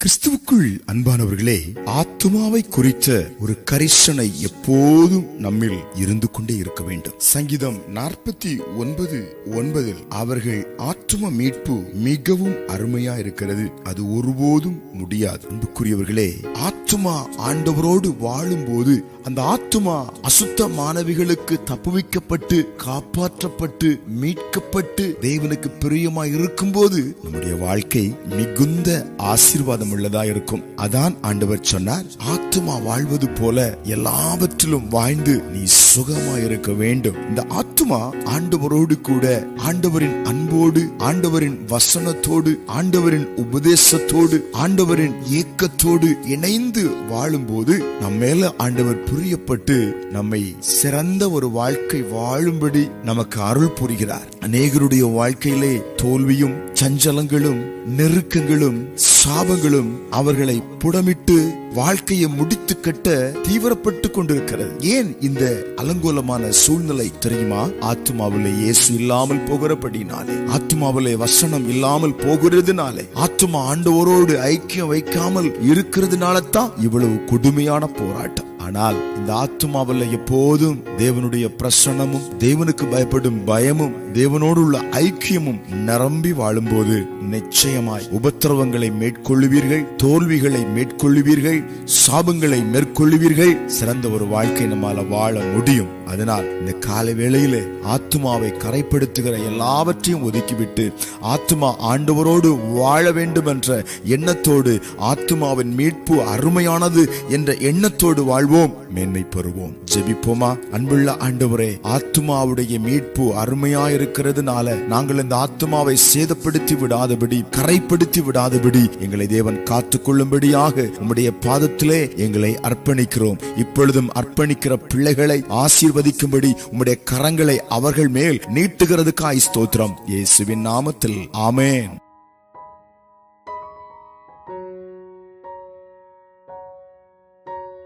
கிறிஸ்துவுக்குள் அன்பானவர்களே, ஆத்துமாவை குறித்த ஒரு கரிசனை எப்போதும் நம்மில் இருந்து கொண்டே இருக்க வேண்டும். சங்கீதம் 49:9 அவர்கள் ஆத்தும மீட்பு மிகவும் அருமையா இருக்கிறது, அது ஒருபோதும் முடியாது. அன்புக்குரியவர்களே, ஆத்துமா ஆண்டவரோடு வாழும் போது அந்த ஆத்துமா அசுத்த மாணவிகளுக்கு தப்புவிக்கப்பட்டு காப்பாற்றப்பட்டு மீட்கப்பட்டு தேவனுக்கு பிரியமாய் இருக்கும் போது நம்முடைய வாழ்க்கை மிகுந்த ஆசீர்வாதம் உள்ளதா இருக்கும். அதான் ஆண்டவர் சொன்னார், ஆத்துமா வாழ்வது போல எல்லாவற்றிலும் வாழ்ந்து நீ சுகமா இருக்க வேண்டும். இந்த ஆத்துமா ஆண்டவரோடு கூட ஆண்டவரின் அன்போடு ஆண்டவரின் வசனத்தோடு ஆண்டவரின் உபதேசத்தோடு ஆண்டவரின் ஏக்கத்தோடு இணைந்து வாழும் போது நம்ம மேல ஆண்டவர் பிரியப்பட்டு நம்மை சிறந்த ஒரு வாழ்க்கை வாழும்படி நமக்கு அருள் புரிகிறார். அநேகருடைய வாழ்க்கையிலே தோல்வியும் சஞ்சலங்களும் நெருக்கங்களும் சாபங்களும் அவர்களை புடமிட்டு வாழ்க்கையை முடித்து கட்ட தீவிரப்பட்டு கொண்டிருக்கிறது. ஏன் இந்த அலங்கோலமான சூழ்நிலை தெரியுமா? ஆத்துமாவிலே இயேசு இல்லாமல் போகிறபடினாலே, ஆத்துமாவிலே வசனம் இல்லாமல் போகிறதுனாலே, ஆத்துமா ஆண்டவரோடு ஐக்கியம் வைக்காமல் இருக்கிறதுனால தான் இவ்வளவு கொடுமையான போராட்டம். ஆனால் இந்த ஆத்துமாவில் எப்போதும் தேவனுடைய பிரசன்னமும் தேவனுக்கு பயப்படும் பயமும் தேவனோடு உள்ள ஐக்கியமும் நிரம்பி வாழும்போது நிச்சயமாய் உபத்திரவங்களை மேற்கொள்ளுவீர்கள், தோல்விகளை மேற்கொள்ளுவீர்கள், சாபங்களை மேற்கொள்ளுவீர்கள். சிறந்த ஒரு வாழ்க்கை நம்மால வாழ முடியும். அதனால் இந்த காலை வேளையிலே ஆத்துமாவை கரைப்படுத்துகிற எல்லாவற்றையும் ஒதுக்கிவிட்டு ஆத்துமா ஆண்டவரோடு வாழ வேண்டும் என்ற எண்ணத்தோடு, ஆத்துமாவின் மீட்பு அருமையானது என்ற எண்ணத்தோடு வாழ்வோம், மேன்மை பெறுவோம். ஜெபிப்போமா? அன்புள்ள ஆண்டவரே, ஆத்துமாவுடைய மீட்பு அருமையாயிருக்கிறதுனால நாங்கள் இந்த ஆத்துமாவை சேதப்படுத்தி விடாதபடி, கரைப்படுத்தி விடாதபடி எங்களை தேவன் காத்துக் கொள்ளும்படியாக உம்முடைய பாதத்திலே எங்களை அர்ப்பணிக்கிறோம். இப்பொழுதும் அர்ப்பணிக்கிற பிள்ளைகளை ஆசீர்வதிக்கும்படி உம்முடைய கரங்களை அவர்கள் மேல் நீட்டுகிறதுக்காய் ஸ்தோத்திரம். இயேசுவின் நாமத்தில் ஆமென்.